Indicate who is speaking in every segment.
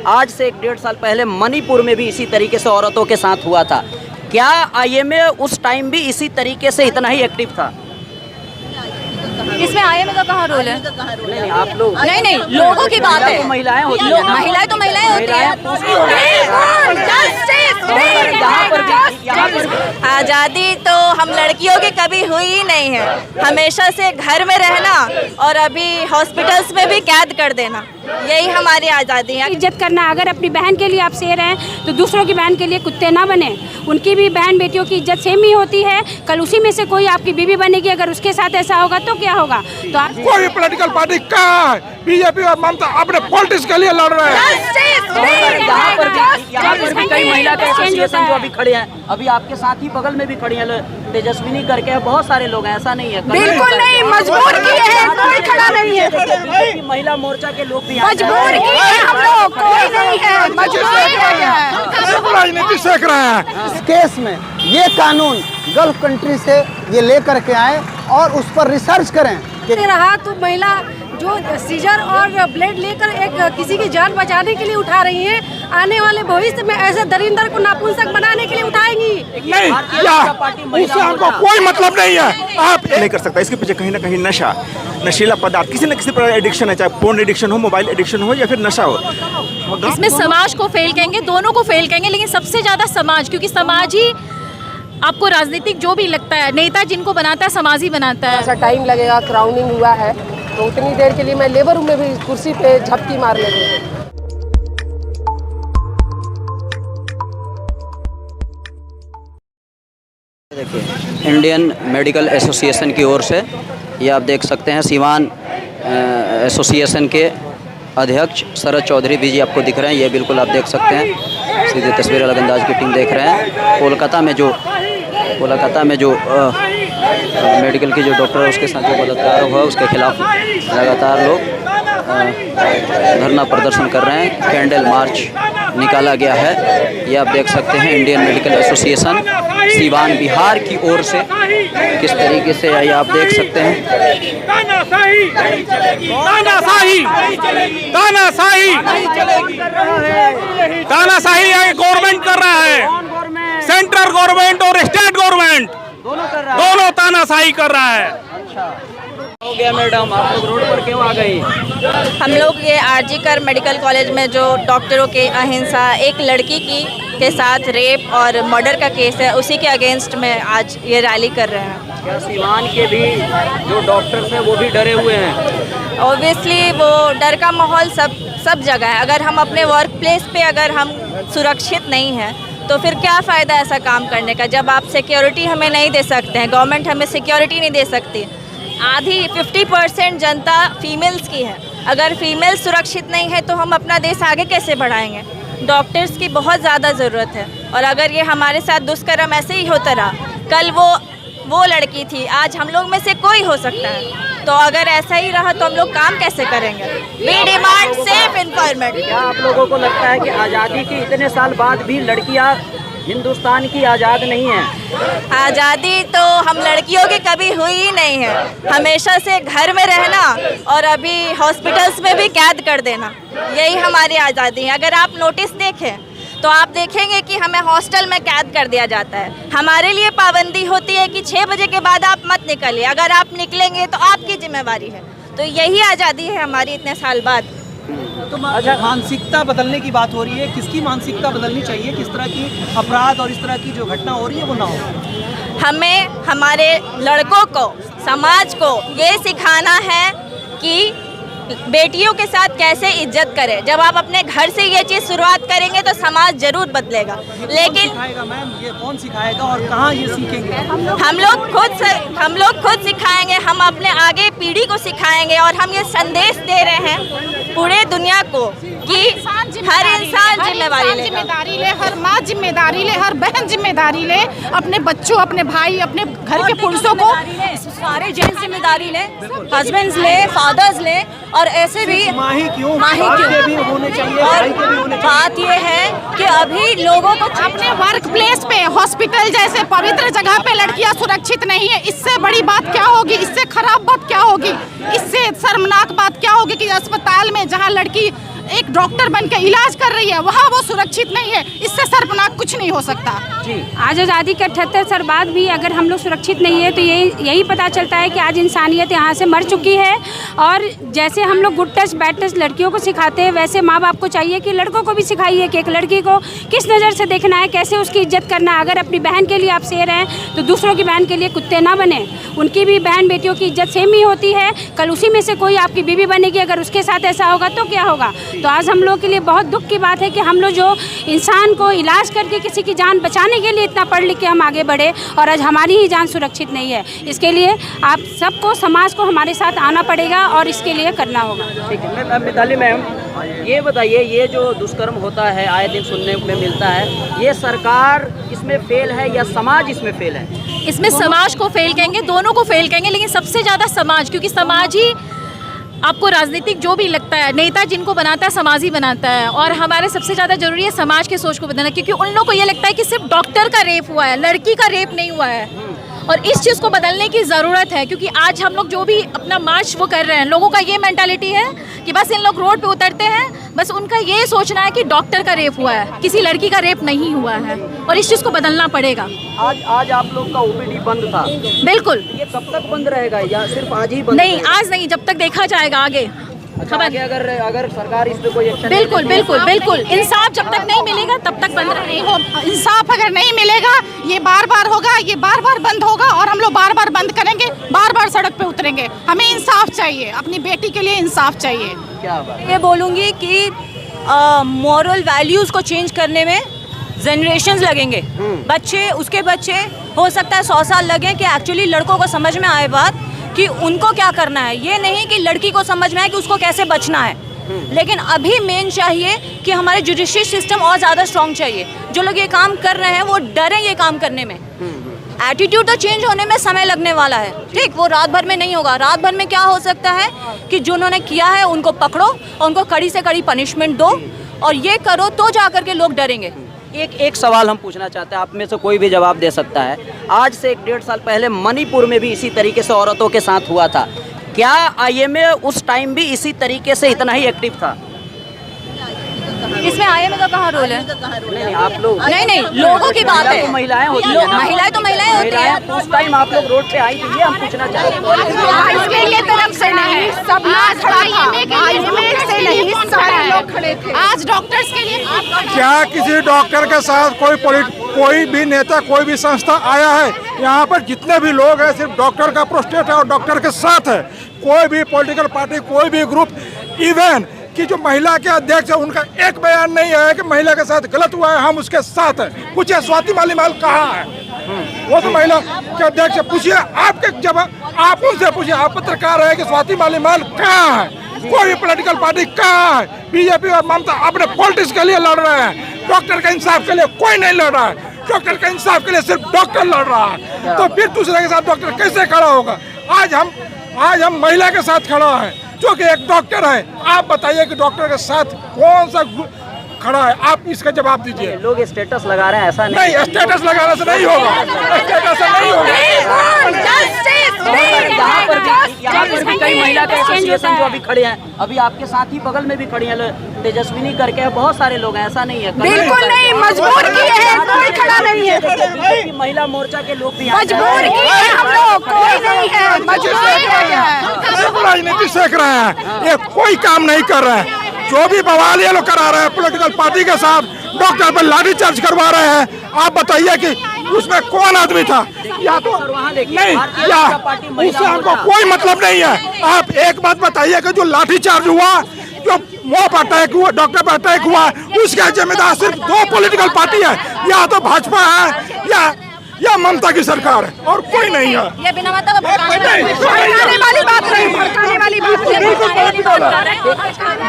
Speaker 1: आज से 1-1.5 साल पहले मणिपुर में भी इसी तरीके से औरतों के साथ हुआ था। क्या आईएमए उस टाइम भी इसी तरीके से इतना ही एक्टिव था?
Speaker 2: इसमें आईएमए का कहाँ रोल है?
Speaker 1: नहीं, आप लोग
Speaker 2: नहीं लोगों की बात है।
Speaker 1: महिलाएं होती हैं,
Speaker 2: महिलाएं तो महिलाएं होती हैं। आज़ादी तो हम लड़कियों की कभी हुई ही नहीं है। हमेशा से घर में रहना और अभी हॉस्पिटल्स में भी कैद कर देना, यही हमारी आज़ादी है।
Speaker 3: इज्जत करना, अगर अपनी बहन के लिए आप शेर हैं तो दूसरों की बहन के लिए कुत्ते ना बने। उनकी भी बहन बेटियों की इज्जत सेम ही होती है। कल उसी में से कोई आपकी बीवी बनेगी, अगर उसके साथ ऐसा होगा तो क्या होगा? तो आप
Speaker 4: कोई पॉलिटिकल पार्टी कहाँ है? बीजेपी और ममता अपने पॉलिटिक्स के लिए लड़ रहे हैं।
Speaker 1: यहाँ पर भी कई महिला के एसोसिएशन जो अभी खड़े हैं, अभी आपके साथ ही बगल में भी खड़ी हैं, तेजस्विनी करके बहुत सारे लोग हैं, ऐसा नहीं है?
Speaker 2: बिल्कुल नहीं, मजबूर किए हैं, कोई खड़ा नहीं है।
Speaker 1: महिला मोर्चा के लोग भी
Speaker 2: मजबूर किए हैं हम लोग, कोई नहीं है, मजबूर किया गया है।
Speaker 4: राजनीति सीख रहे हैं।
Speaker 5: इस केस में ये कानून गल्फ कंट्री से ये लेकर के आए और उस पर रिसर्च करें कि
Speaker 6: रहा तो महिला जो सीजर और ब्लेड लेकर एक किसी की जान बचाने के लिए उठा रही है, आने वाले भविष्य में ऐसे दरिंदर को नापुंसक बनाने के लिए उठाएंगी।
Speaker 4: नहीं, उससे हमको कोई मतलब नहीं है। आप
Speaker 7: नहीं कर सकता। इसके पीछे कहीं ना कहीं नशा, नशीला पदार्थ, किसी न किसी प्रकार एडिक्शन है, चाहे पोर्न एडिक्शन हो, मोबाइल एडिक्शन हो या फिर नशा हो।
Speaker 2: इसमें समाज को फेल कहेंगे, दोनों को फेल कहेंगे, लेकिन सबसे ज़्यादा समाज, क्योंकि समाज ही आपको राजनीतिक जो भी लगता है, नेता जिनको बनाता है समाज ही बनाता है।
Speaker 6: ऐसा टाइम लगेगा, क्राउनिंग हुआ है तो उतनी देर के लिए मैं लेबर रूम में भी कुर्सी पे झपकी मार लगी।
Speaker 1: देखिए, इंडियन मेडिकल एसोसिएशन की ओर से ये आप देख सकते हैं, सीवान एसोसिएशन के अध्यक्ष शरद चौधरी भी जी आपको दिख रहे हैं। ये बिल्कुल आप देख सकते हैं, सीधे तस्वीर अलग अंदाज की टीम देख रहे हैं। कोलकाता में जो मेडिकल की जो डॉक्टर है उसके साथ जो बलात्कार हुआ उसके खिलाफ लगातार लोग धरना प्रदर्शन कर रहे हैं। कैंडल मार्च निकाला गया है, ये आप देख सकते हैं। Indian medical association Siwan Bihar की ओर से किस तरीके से है, ये आप देख सकते हैं।
Speaker 4: तानाशाही गवर्नमेंट कर रहा है, सेंट्रल गवर्नमेंट और स्टेट गवर्नमेंट दोनों तानाशाही कर रहा है।
Speaker 1: हो गया मैडम, आप लोग रोड पर क्यों आ गई?
Speaker 2: हम लोग ये आरजीकर मेडिकल कॉलेज में जो डॉक्टरों के अहिंसा, एक लड़की के साथ रेप और मर्डर का केस है, उसी के अगेंस्ट में आज ये रैली कर रहे हैं।
Speaker 1: क्या सीवान के भी जो डॉक्टर्स हैं वो भी डरे हुए हैं?
Speaker 2: ऑब्वियसली वो डर का माहौल सब जगह है। अगर हम अपने वर्क प्लेस पे अगर हम सुरक्षित नहीं हैं तो फिर क्या फ़ायदा ऐसा काम करने का, जब आप सिक्योरिटी हमें नहीं दे सकते हैं, गवर्नमेंट हमें सिक्योरिटी नहीं दे सकती। आधी 50% जनता फीमेल्स की है। अगर फीमेल सुरक्षित नहीं है तो हम अपना देश आगे कैसे बढ़ाएंगे? डॉक्टर्स की बहुत ज़्यादा ज़रूरत है। और अगर ये हमारे साथ दुष्कर्म ऐसे ही होता रहा, कल वो लड़की थी, आज हम लोग में से कोई हो सकता है। तो अगर ऐसा ही रहा तो हम लोग काम कैसे करेंगे? We demand safe environment.
Speaker 1: क्या आप लोगों को लगता है कि आज़ादी के इतने साल बाद भी लड़कियां हिंदुस्तान की आज़ाद नहीं है?
Speaker 2: आज़ादी तो हम लड़कियों की कभी हुई ही नहीं है। हमेशा से घर में रहना और अभी हॉस्पिटल्स में भी कैद कर देना, यही हमारी आज़ादी है। अगर आप नोटिस देखें तो आप देखेंगे कि हमें हॉस्टल में कैद कर दिया जाता है। हमारे लिए पाबंदी होती है कि 6 बजे के बाद आप मत निकलिए, अगर आप निकलेंगे तो आपकी जिम्मेवारी है। तो यही आज़ादी है हमारी इतने साल बाद।
Speaker 8: तो मानसिकता बदलने की बात हो रही है, किसकी मानसिकता बदलनी चाहिए? किस तरह की अपराध और इस तरह की जो घटना हो रही है वो ना हो?
Speaker 2: हमें हमारे लड़कों को, समाज को ये सिखाना है कि बेटियों के साथ कैसे इज्जत करें। जब आप अपने घर से ये चीज़ शुरुआत करेंगे तो समाज जरूर बदलेगा। लेकिन
Speaker 8: मैम ये कौन सिखाएगा और कहाँ ये सीखेंगे?
Speaker 2: हम लोग खुद सिखाएंगे, हम अपने आगे पीढ़ी को सिखाएंगे। और हम ये संदेश दे रहे हैं पूरे दुनिया को कि हर इंसान जिम्मेदारी ले,
Speaker 9: हर माँ जिम्मेदारी ले, हर बहन जिम्मेदारी ले, अपने बच्चों, अपने भाई, अपने घर के पुरुषों को,
Speaker 6: सारे जेंट्स जिम्मेदारी ले, हस्बैंड्स ले, फादर्स ले। और ऐसे भी
Speaker 8: माही क्यों भी होने चाहिए,
Speaker 6: और बात ये है कि अभी लोगों को
Speaker 9: अपने वर्क प्लेस पे, हॉस्पिटल जैसे पवित्र जगह पे लड़कियां सुरक्षित नहीं है। इससे बड़ी बात क्या होगी? इससे खराब बात क्या होगी? इससे शर्मनाक बात क्या होगी कि अस्पताल में जहां लड़की एक डॉक्टर बन के इलाज कर रही है, वहाँ वो सुरक्षित नहीं है। इससे शर्मनाक कुछ नहीं हो सकता।
Speaker 3: आज आज़ादी के 78 साल बाद भी अगर हम लोग सुरक्षित नहीं है तो यही पता चलता है कि आज इंसानियत यहाँ से मर चुकी है। और जैसे हम लोग गुड टच बैड टच लड़कियों को सिखाते हैं, वैसे माँ बाप को चाहिए कि लड़कों को भी सिखाइए कि एक लड़की को किस नज़र से देखना है, कैसे उसकी इज्जत करना है। अगर अपनी बहन के लिए आप शेर हैं तो दूसरों की बहन के लिए कुत्ते ना बने। उनकी भी बहन बेटियों की इज्जत सेम ही होती है। कल उसी में से कोई आपकी बीवी बनेगी, अगर उसके साथ ऐसा होगा तो क्या होगा। तो आज हम लोग के लिए बहुत दुख की बात है कि हम लोग जो इंसान को इलाज करके किसी की जान बचाने के लिए इतना पढ़ लिख के हम आगे बढ़े और आज हमारी ही जान सुरक्षित नहीं है। इसके लिए आप सबको, समाज को हमारे साथ आना पड़ेगा और इसके लिए करना होगा।
Speaker 1: ठीक है मैम। मिताली मैम, ये बताइए, ये जो दुष्कर्म होता है आए दिन सुनने में मिलता है, ये सरकार इसमें फेल है या समाज इसमें फेल है?
Speaker 2: इसमें समाज को फेल कहेंगे, दोनों को फेल कहेंगे, लेकिन सबसे ज़्यादा समाज, क्योंकि समाज ही आपको राजनीतिक जो भी लगता है, नेता जिनको बनाता है समाज ही बनाता है। और हमारे सबसे ज़्यादा ज़रूरी है समाज के सोच को बदलना, क्योंकि उन लोगों को ये लगता है कि सिर्फ डॉक्टर का रेप हुआ है, लड़की का रेप नहीं हुआ है। और इस चीज़ को बदलने की ज़रूरत है, क्योंकि आज हम लोग जो भी अपना मार्च वो कर रहे हैं, लोगों का ये मेंटालिटी है कि बस इन लोग रोड पे उतरते हैं, बस उनका ये सोचना है कि डॉक्टर का रेप हुआ है, किसी लड़की का रेप नहीं हुआ है। और इस चीज़ को बदलना पड़ेगा।
Speaker 1: आज आप लोग का ओपीडी बंद था।
Speaker 2: बिल्कुल।
Speaker 1: ये कब तक बंद रहेगा या सिर्फ आज ही बंद
Speaker 2: नहीं,
Speaker 1: रहेगा?
Speaker 2: आज नहीं, जब तक देखा जाएगा आगे।
Speaker 1: अच्छा, आगे अगर सरकार इस पे कोई एक्शन
Speaker 2: बिल्कुल बिल्कुल बिल्कुल, इंसाफ जब तक नहीं मिलेगा तब तक बंद नहीं हो।
Speaker 9: इंसाफ अगर नहीं मिलेगा, ये बार बार होगा, ये बार बार बंद होगा और हम लोग बार बार बंद करेंगे, बार बार सड़क पे उतरेंगे। हमें इंसाफ चाहिए, अपनी बेटी के लिए इंसाफ चाहिए।
Speaker 1: क्या बात?
Speaker 2: ये बोलूँगी कि मॉरल वैल्यूज़ को चेंज करने में जनरेशंस लगेंगे। बच्चे, उसके बच्चे, हो सकता है 100 साल लगे कि एक्चुअली लड़कों को समझ में आए बात कि उनको क्या करना है। ये नहीं कि लड़की को समझ में आए कि उसको कैसे बचना है। लेकिन अभी मेन चाहिए कि हमारे जुडिशरी सिस्टम और ज़्यादा स्ट्रॉन्ग चाहिए। जो लोग ये काम कर रहे हैं वो डरें ये काम करने में। एटीट्यूड तो चेंज होने में समय लगने वाला है, ठीक, वो रात भर में नहीं होगा। रात भर में क्या हो सकता है कि जिन्होंने किया है उनको पकड़ो और उनको कड़ी से कड़ी पनिशमेंट दो, और ये करो तो जा कर के लोग डरेंगे।
Speaker 1: एक सवाल हम पूछना चाहते हैं, आप में से कोई भी जवाब दे सकता है। आज से 1.5 साल पहले मणिपुर में भी इसी तरीके से औरतों के साथ हुआ था। क्या आईएमए उस टाइम भी इसी तरीके से इतना ही एक्टिव था?
Speaker 2: इसमें आईएमए का कहाँ रोल है?
Speaker 1: नहीं, आप लोग
Speaker 2: नहीं, लोगों की बात है।
Speaker 1: महिलाएं होती हैं ना?
Speaker 2: महिलाएं तो महिलाएं होती हैं।
Speaker 1: उस टाइम आप लोग रोड पे आई थी, ये हम पूछना चाहते हैं।
Speaker 9: इसके लिए तरफ से नहीं, सब आज से नहीं, सारे लोग खड़े थे। आज डॉक्टर्स के लिए
Speaker 4: क्या किसी डॉक्टर के साथ कोई भी नेता, कोई भी संस्था आया है? यहाँ पर जितने भी लोग हैं सिर्फ डॉक्टर का प्रोस्टेट है और डॉक्टर के साथ है। कोई भी पॉलिटिकल पार्टी, कोई भी ग्रुप, इवन कि जो महिला के अध्यक्ष है उनका एक बयान नहीं है कि महिला के साथ गलत हुआ है, हम उसके साथ हैं। पूछिए स्वाति मालीवाल कहाँ है? वो तो महिला के अध्यक्ष है। पूछिए, आपके जब आप उनसे पूछिए, आप पत्रकार है कि स्वाति मालीवाल कहाँ है? कोई भी पॉलिटिकल पार्टी कहाँ है? बीजेपी और ममता अपने पॉलिटिक्स के लिए लड़ रहे हैं, डॉक्टर के इंसाफ के लिए कोई नहीं लड़ रहा है। डॉक्टर के इंसाफ के लिए सिर्फ डॉक्टर लड़ रहा है, तो फिर दूसरे के साथ डॉक्टर कैसे खड़ा होगा? आज हम महिला के साथ खड़ा है जो कि एक डॉक्टर है। आप बताइए कि डॉक्टर के साथ कौन सा खड़ा है? आप इसका जवाब दीजिए।
Speaker 1: लोग स्टेटस लगा रहे हैं, ऐसा
Speaker 4: नहीं, स्टेटस लगाने से नहीं होगा, स्टेटस से नहीं होगा।
Speaker 1: यहाँ पर भी कई महिला के एसोसिएशन जो अभी खड़े हैं, अभी आपके साथ ही बगल में भी खड़ी हैं, तेजस्विनी करके बहुत सारे लोग हैं, ऐसा नहीं है?
Speaker 9: बिल्कुल नहीं, मजबूर किए हैं, कोई खड़ा नहीं है।
Speaker 1: महिला मोर्चा के लोग भी
Speaker 9: मजबूर किए हैं हम लोग, कोई नहीं है, मजबूर किया गया है।
Speaker 4: राजनीति सीख रहे हैं, ये कोई काम नहीं कर रहे हैं। जो भी बवाल ये लोग करा रहे हैं पॉलिटिकल पार्टी के साथ, डॉक्टर पर लाठीचार्ज करवा रहे हैं। आप बताइए कि उसमें कौन आदमी था? या तो नहीं, या उससे हमको कोई मतलब नहीं है। आप एक बात बताइए कि जो लाठीचार्ज हुआ, जो वो पर अटैक हुआ, डॉक्टर पर अटैक हुआ, उसका जिम्मेदार सिर्फ 2 पॉलिटिकल पार्टी है, या तो भाजपा है या ममता की सरकार है, और कोई नहीं है।
Speaker 2: ये बिना मतलब
Speaker 9: भड़काने वाली बात नहीं, भड़काने वाली बात नहीं।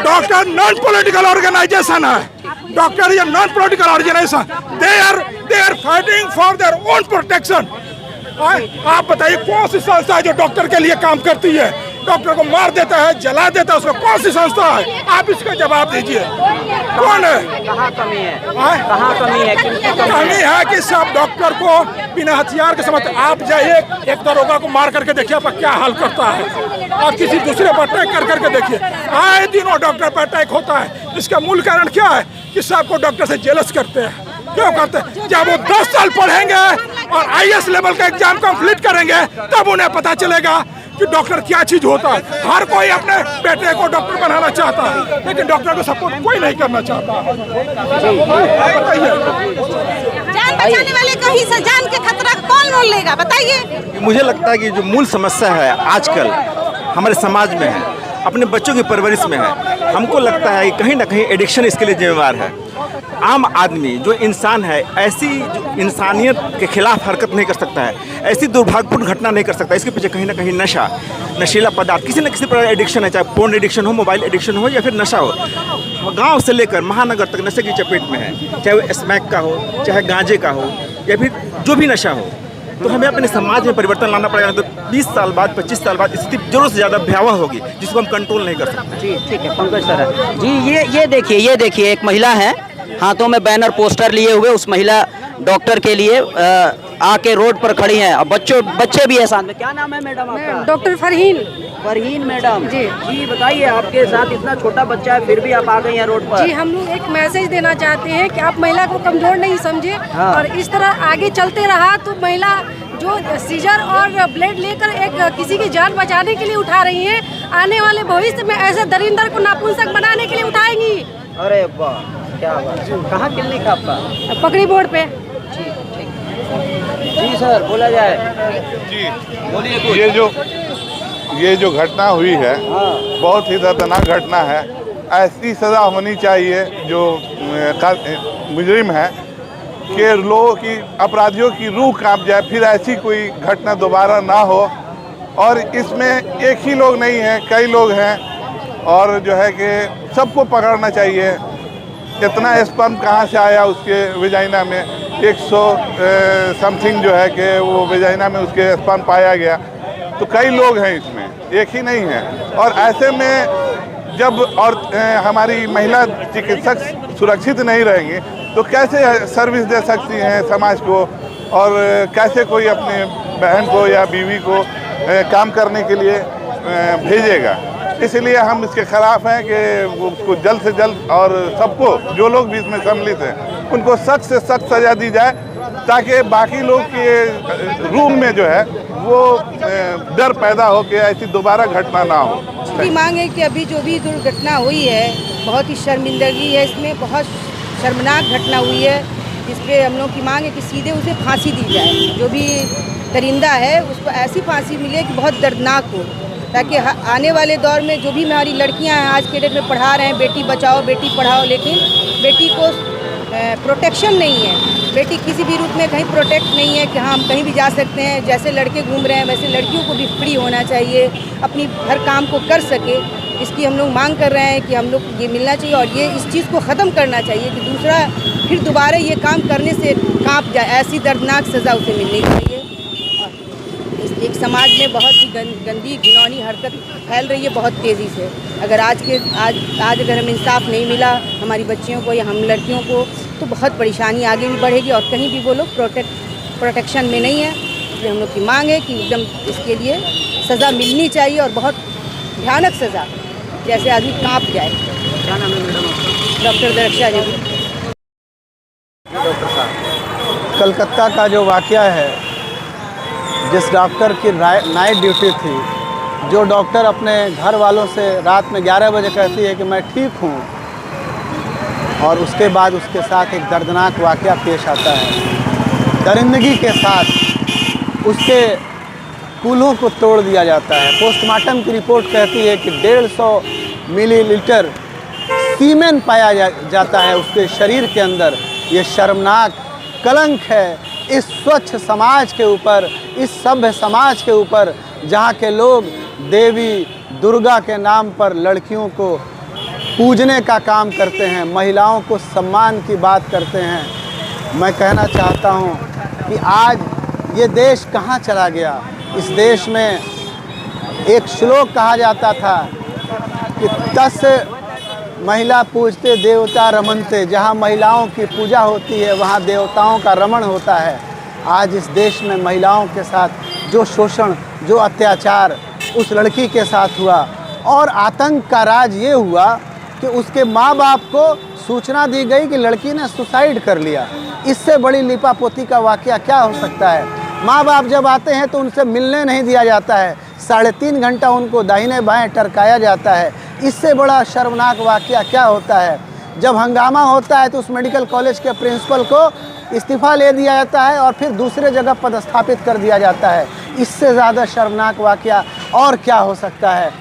Speaker 4: डॉक्टर नॉन पॉलिटिकल ऑर्गेनाइजेशन है। डॉक्टर ये non political organization, they are fighting for their own protection. आप बताइए कौन सी संस्था है जो डॉक्टर के लिए काम करती है? डॉक्टर को मार देता है, जला देता है, उसमें कौन सी संस्था है? आप इसका जवाब दीजिए, कौन है?
Speaker 1: कहाँ कमी है? कहाँ कमी है?
Speaker 4: कमी है कि सब डॉक्टर को बिना हथियार के समझते। आप जाइए एक दरोगा को मार करके देखिए आप क्या हाल करता है। आप किसी दूसरे पर अटैक कर करके देखिए, आए दिन वो डॉक्टर पर अटैक होता है। इसका मूल कारण क्या है कि सबको डॉक्टर से जेलस करते हैं। क्यों करते हैं? जब वो 10 साल पढ़ेंगे और IAS लेवल का एग्जाम कंप्लीट करेंगे तब उन्हें पता चलेगा कि डॉक्टर क्या चीज होता है। हर कोई अपने बेटे को डॉक्टर बनाना चाहता है, लेकिन डॉक्टर को सपोर्ट कोई नहीं करना चाहता।
Speaker 9: जान बचाने वाले को ही जान के खतरा कौन मोल लेगा, बताइए।
Speaker 7: मुझे लगता है कि जो मूल समस्या है आजकल हमारे समाज में है, अपने बच्चों की परवरिश में है। हमको लगता है कि कहीं ना कहीं एडिक्शन इसके लिए जिम्मेवार है। आम आदमी जो इंसान है ऐसी जो इंसानियत के खिलाफ हरकत नहीं कर सकता है, ऐसी दुर्भाग्यपूर्ण घटना नहीं कर सकता। इसके पीछे कहीं ना कहीं नशा, नशीला पदार्थ, किसी न किसी प्रकार एडिक्शन है, चाहे पोर्न एडिक्शन हो, मोबाइल एडिक्शन हो या फिर नशा हो। गांव से लेकर महानगर तक नशे की चपेट में है, चाहे वो स्मैक का हो, चाहे गांजे का हो या फिर जो भी नशा हो। तो हमें अपने समाज में परिवर्तन लाना पड़ेगा, तो 20 साल बाद 25 साल बाद स्थिति जरूर से ज़्यादा भयावह होगी जिसको हम कंट्रोल नहीं कर सकते।
Speaker 1: जी ठीक है, पंकज सर जी, ये देखिए एक महिला है हाथों में बैनर पोस्टर लिए हुए, उस महिला डॉक्टर के लिए आके रोड पर खड़ी हैं। अब बच्चे भी है साथ में। क्या नाम है मैडम आपका?
Speaker 6: डॉक्टर फरहीन।
Speaker 1: फरहीन मैडम
Speaker 6: जी।
Speaker 1: जी बताइए, आपके साथ इतना छोटा बच्चा है फिर भी आप आ गई हैं रोड पर।
Speaker 6: जी, हम लोग एक मैसेज देना चाहते हैं कि आप महिला को कमजोर नहीं समझे, और इस तरह आगे चलते रहा तो महिला जो सीजर और ब्लेड लेकर एक किसी की जान बचाने के लिए उठा रही है, आने वाले भविष्य में ऐसे दरिंदर को नापुंसक बनाने के लिए उठाएंगी।
Speaker 1: अरे वाह, क्या बात। कहाँ क्लिनिक आपका?
Speaker 6: पकड़ी बोर्ड पे।
Speaker 1: जी सर, बोला जाए
Speaker 10: जी।
Speaker 1: बोलिए कुछ।
Speaker 10: ये जो घटना हुई है बहुत ही दर्दनाक घटना है। ऐसी सज़ा होनी चाहिए जो मुजरिम है कि लोगों की, अपराधियों की रूह कांप जाए, फिर ऐसी कोई घटना दोबारा ना हो। और इसमें एक ही लोग नहीं हैं, कई लोग हैं, और जो है कि सबको पकड़ना चाहिए। कितना स्पर्म कहाँ से आया उसके वेजाइना में, 100 समथिंग जो है कि वो वेजाइना में उसके स्पर्म पाया गया। तो कई लोग हैं इसमें, एक ही नहीं है। और ऐसे में जब हमारी महिला चिकित्सक सुरक्षित नहीं रहेंगी तो कैसे सर्विस दे सकती हैं समाज को, और कैसे कोई अपने बहन को या बीवी को काम करने के लिए भेजेगा। इसलिए हम इसके खिलाफ हैं कि उसको जल्द से जल्द, और सबको जो लोग भी इसमें सम्मिलित हैं उनको सख्त से सख्त सज़ा दी जाए, ताकि बाकी लोग के रूम में जो है वो डर पैदा हो कि ऐसी दोबारा घटना ना हो।
Speaker 11: उसकी मांग है कि अभी जो भी दुर्घटना हुई है बहुत ही शर्मिंदगी है, इसमें बहुत शर्मनाक घटना हुई है। इस पर हम लोग की मांग है कि सीधे उसे फांसी दी जाए। जो भी दरिंदा है उसको ऐसी फांसी मिले कि बहुत दर्दनाक हो, ताकि आने वाले दौर में जो भी हमारी लड़कियां हैं आज के डेट में पढ़ा रहे हैं बेटी बचाओ बेटी पढ़ाओ, लेकिन बेटी को प्रोटेक्शन नहीं है, बेटी किसी भी रूप में कहीं प्रोटेक्ट नहीं है कि हाँ हम कहीं भी जा सकते हैं। जैसे लड़के घूम रहे हैं वैसे लड़कियों को भी फ्री होना चाहिए, अपनी हर काम को कर सके। इसकी हम लोग मांग कर रहे हैं कि हम लोग ये मिलना चाहिए, और ये इस चीज़ को ख़त्म करना चाहिए कि दूसरा फिर दोबारा ये काम करने से कांप जाए। ऐसी दर्दनाक सज़ा उसे मिलनी चाहिए। एक समाज में बहुत ही गंदी घिनौनी हरकत फैल रही है बहुत तेज़ी से। अगर आज अगर हमें इंसाफ नहीं मिला हमारी बच्चियों को या हम लड़कियों को, तो बहुत परेशानी आगे भी बढ़ेगी, और कहीं भी वो लोग प्रोटेक्शन में नहीं है। इसलिए हम लोग की मांग है कि एकदम इसके लिए सज़ा मिलनी चाहिए, और बहुत भयानक सज़ा, जैसे आदमी कांप जाए।
Speaker 1: क्या नाम है मैडम आपका?
Speaker 11: डॉक्टर दरक्षा जी।
Speaker 1: डॉक्टर साहब,
Speaker 5: कलकत्ता का जो वाक़या है, जिस डॉक्टर की नाइट ड्यूटी थी, जो डॉक्टर अपने घर वालों से रात में 11 बजे कहती है कि मैं ठीक हूँ, और उसके बाद उसके साथ एक दर्दनाक वाक़या पेश आता है। दरिंदगी के साथ उसके कूल्हों को तोड़ दिया जाता है। पोस्टमार्टम की रिपोर्ट कहती है कि 150 मिलीलीटर सीमेन पाया जाता है उसके शरीर के अंदर। ये शर्मनाक कलंक है इस स्वच्छ समाज के ऊपर, इस सभ्य समाज के ऊपर, जहाँ के लोग देवी दुर्गा के नाम पर लड़कियों को पूजने का काम करते हैं, महिलाओं को सम्मान की बात करते हैं। मैं कहना चाहता हूँ कि आज ये देश कहाँ चला गया। इस देश में एक श्लोक कहा जाता था कि 10 महिला पूजते देवता रमनते, जहाँ महिलाओं की पूजा होती है वहाँ देवताओं का रमण होता है। आज इस देश में महिलाओं के साथ जो शोषण, जो अत्याचार उस लड़की के साथ हुआ। और आतंक का राज ये हुआ कि उसके माँ बाप को सूचना दी गई कि लड़की ने सुसाइड कर लिया। इससे बड़ी लिपापोती का वाकया क्या हो सकता है। माँ बाप जब आते हैं तो उनसे मिलने नहीं दिया जाता है, 3.5 घंटा उनको दाहिने बाएं टरकाया जाता है। इससे बड़ा शर्मनाक वाकया क्या होता है। जब हंगामा होता है तो उस मेडिकल कॉलेज के प्रिंसिपल को इस्तीफ़ा ले दिया जाता है और फिर दूसरे जगह पदस्थापित कर दिया जाता है। इससे ज़्यादा शर्मनाक वाकया और क्या हो सकता है।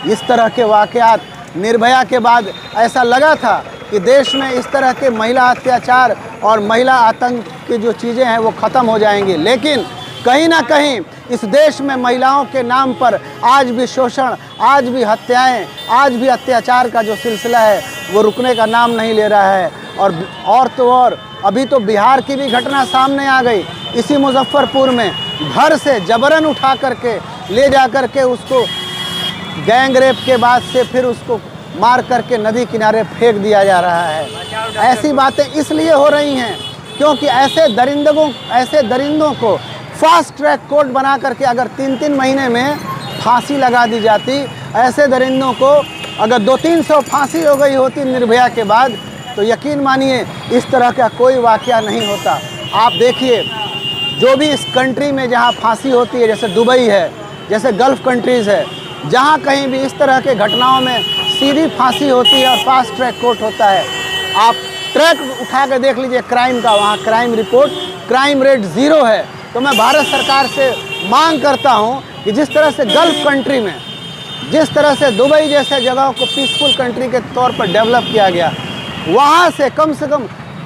Speaker 5: इस तरह के वाकयात निर्भया के बाद ऐसा लगा था कि देश में इस तरह के महिला अत्याचार और महिला आतंक की जो चीज़ें हैं वो ख़त्म हो जाएंगी, लेकिन कहीं ना कहीं इस देश में महिलाओं के नाम पर आज भी शोषण, आज भी हत्याएं, आज भी अत्याचार का जो सिलसिला है वो रुकने का नाम नहीं ले रहा है। और तो और अभी तो बिहार की भी घटना सामने आ गई। इसी मुजफ्फरपुर में घर से जबरन उठा करके ले जा करके उसको गैंग रेप के बाद से फिर उसको मार करके नदी किनारे फेंक दिया जा रहा है। ऐसी बातें इसलिए हो रही हैं क्योंकि ऐसे दरिंदों को फास्ट ट्रैक कोर्ट बना करके अगर 3-3 महीने में फांसी लगा दी जाती, ऐसे दरिंदों को अगर 200-300 फांसी हो गई होती निर्भया के बाद, तो यकीन मानिए इस तरह का कोई वाकया नहीं होता। आप देखिए जो भी इस कंट्री में जहाँ फांसी होती है, जैसे दुबई है, जैसे गल्फ़ कंट्रीज़ है, जहाँ कहीं भी इस तरह के घटनाओं में सीधी फांसी होती है और फास्ट ट्रैक कोर्ट होता है। आप ट्रैक उठा के देख लीजिए क्राइम का, वहाँ क्राइम रिपोर्ट, क्राइम रेट 0 है। तो मैं भारत सरकार से मांग करता हूँ कि जिस तरह से गल्फ़ कंट्री में, जिस तरह से दुबई जैसे जगहों को पीसफुल कंट्री के तौर पर डेवलप किया गया, वहाँ से कम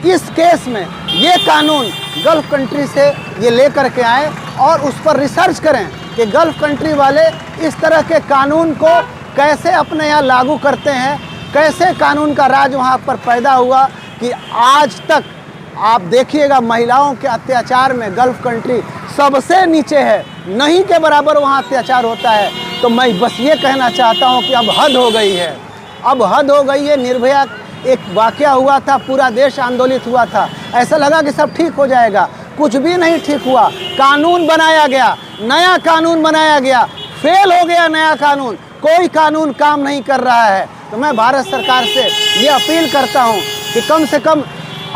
Speaker 5: इस केस में ये कानून गल्फ़ कंट्री से ये लेकर के आए और उस पर रिसर्च करें कि गल्फ़ कंट्री वाले इस तरह के कानून को कैसे अपने यहाँ लागू करते हैं, कैसे कानून का राज वहाँ पर पैदा हुआ कि आज तक आप देखिएगा महिलाओं के अत्याचार में गल्फ़ कंट्री सबसे नीचे है, नहीं के बराबर वहाँ अत्याचार होता है। तो मैं बस ये कहना चाहता हूँ कि अब हद हो गई है, अब हद हो गई है। निर्भया एक वाकया हुआ था, पूरा देश आंदोलित हुआ था, ऐसा लगा कि सब ठीक हो जाएगा, कुछ भी नहीं ठीक हुआ। कानून बनाया गया, नया कानून बनाया गया, फेल हो गया नया कानून, कोई कानून काम नहीं कर रहा है। तो मैं भारत सरकार से ये अपील करता हूँ कि कम से कम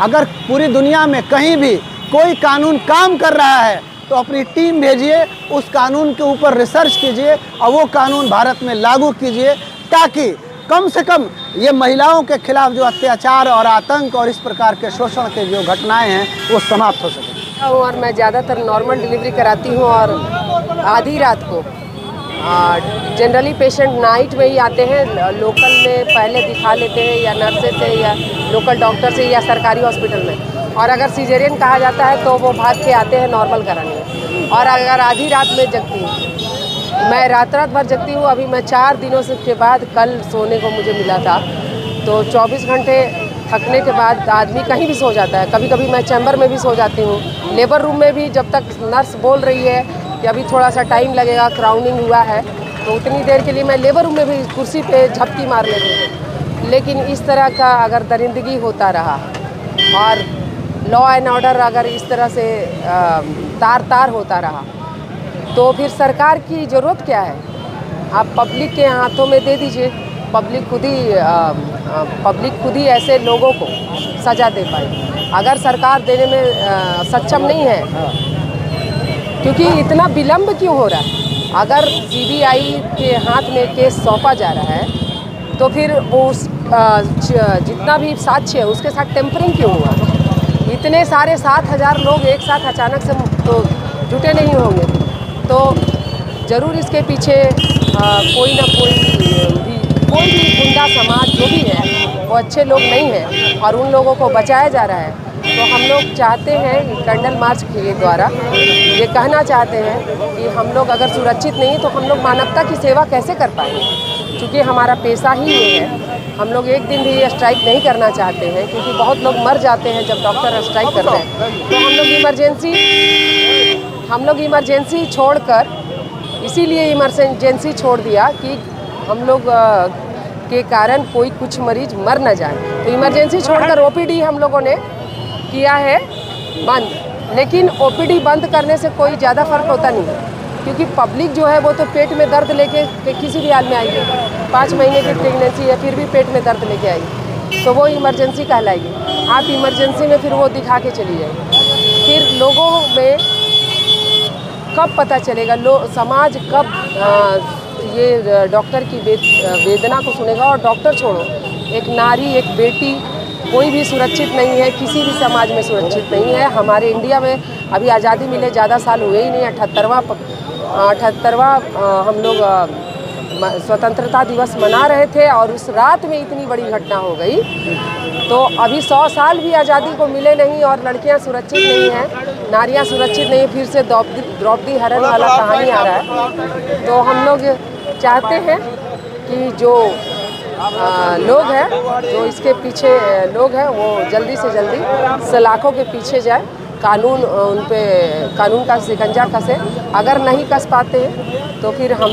Speaker 5: अगर पूरी दुनिया में कहीं भी कोई कानून काम कर रहा है तो अपनी टीम भेजिए, उस कानून के ऊपर रिसर्च कीजिए और वो कानून भारत में लागू कीजिए, ताकि कम से कम ये महिलाओं के खिलाफ जो अत्याचार और आतंक और इस प्रकार के शोषण के जो घटनाएं हैं वो समाप्त हो सके।
Speaker 12: और मैं ज़्यादातर नॉर्मल डिलीवरी कराती हूँ और आधी रात को। जनरली पेशेंट नाइट में ही आते हैं, लोकल में पहले दिखा लेते हैं या नर्सेज से या लोकल डॉक्टर से या सरकारी हॉस्पिटल में, और अगर सीजेरियन कहा जाता है तो वो भाग के आते हैं नॉर्मल कराने। और अगर आधी रात में जगती हूँ, मैं रात भर जगती हूँ। अभी मैं 4 दिनों से के बाद कल सोने को मुझे मिला था, तो 24 घंटे थकने के बाद आदमी कहीं भी सो जाता है। कभी कभी मैं चैम्बर में भी सो जाती हूँ, लेबर रूम में भी, जब तक नर्स बोल रही है कि अभी थोड़ा सा टाइम लगेगा, क्राउनिंग हुआ है, तो उतनी देर के लिए मैं लेबर रूम में भी कुर्सी पे झपकी मार लेती हूँ। लेकिन इस तरह का अगर दरिंदगी होता रहा और लॉ एंड ऑर्डर अगर इस तरह से तार होता रहा, तो फिर सरकार की ज़रूरत क्या है। आप पब्लिक के हाथों में दे दीजिए, पब्लिक खुद ही ऐसे लोगों को सज़ा दे पाए। अगर सरकार देने में सक्षम नहीं है, क्योंकि इतना विलम्ब क्यों हो रहा है। अगर सीबीआई के हाथ में केस सौंपा जा रहा है तो फिर वो जितना भी साक्ष्य है उसके साथ टेम्परिंग क्यों हुआ। इतने सारे 7,000 लोग एक साथ अचानक से तो जुटे नहीं होंगे, तो ज़रूर इसके पीछे कोई ना कोई भी गुंडा समाज जो भी है वो अच्छे लोग नहीं हैं और उन लोगों को बचाया जा रहा है। तो हम लोग चाहते हैं, कैंडल मार्च के द्वारा ये कहना चाहते हैं कि हम लोग अगर सुरक्षित नहीं तो हम लोग मानवता की सेवा कैसे कर पाएंगे। क्योंकि हमारा पेशा ही ये है। हम लोग एक दिन भी स्ट्राइक नहीं करना चाहते हैं, क्योंकि बहुत लोग मर जाते हैं जब डॉक्टर स्ट्राइक करते हैं। तो हम लोग इमरजेंसी छोड़कर, इसीलिए इमरजेंसी छोड़ दिया कि हम लोग के कारण कोई कुछ मरीज मर न जाए। तो इमरजेंसी छोड़कर ओपीडी हम लोगों ने किया है बंद। लेकिन ओपीडी बंद करने से कोई ज़्यादा फ़र्क होता नहीं है, क्योंकि पब्लिक जो है वो तो पेट में दर्द लेके किसी भी हाल में आएगी। 5 महीने की प्रेगनेंसी है फिर भी पेट में दर्द लेके आएगी तो वो इमरजेंसी कहलाएगी। आप इमरजेंसी में फिर वो दिखा के चली जाएगी। फिर लोगों में कब पता चलेगा, समाज कब ये डॉक्टर की वेदना को सुनेगा। और डॉक्टर छोड़ो, एक नारी, एक बेटी, कोई भी सुरक्षित नहीं है, किसी भी समाज में सुरक्षित नहीं है। हमारे इंडिया में अभी आज़ादी मिले ज़्यादा साल हुए ही नहीं, 78वां हम लोग स्वतंत्रता दिवस मना रहे थे और उस रात में इतनी बड़ी घटना हो गई। तो अभी 100 साल भी आज़ादी को मिले नहीं और लड़कियां सुरक्षित नहीं हैं, नारियां सुरक्षित नहीं। फिर से द्रौपदी हरण वाला कहानी आ रहा है। तो हम लोग चाहते हैं कि जो लोग हैं, जो इसके पीछे लोग हैं, वो जल्दी से जल्दी सलाखों के पीछे जाए, कानून उन पे कानून का शिकंजा कसे। अगर नहीं कस पाते हैं तो फिर हम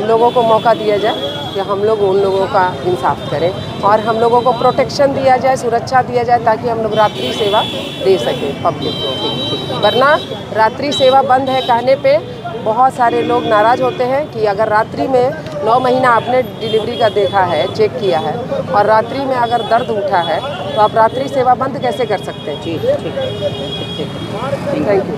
Speaker 12: लोगों को मौका दिया जाए कि हम लोग उन लोगों का इंसाफ करें और हम लोगों को प्रोटेक्शन दिया जाए, सुरक्षा दिया जाए, ताकि हम लोग रात्रि सेवा दे सकें पब्लिक को। वरना रात्रि सेवा बंद है कहने पे बहुत सारे लोग नाराज़ होते हैं कि अगर रात्रि में 9 महीना आपने डिलीवरी का देखा है, चेक किया है, और रात्रि में अगर दर्द उठा है तो आप रात्रि सेवा बंद कैसे कर सकते हैं?
Speaker 1: ठीक।
Speaker 12: Thank you.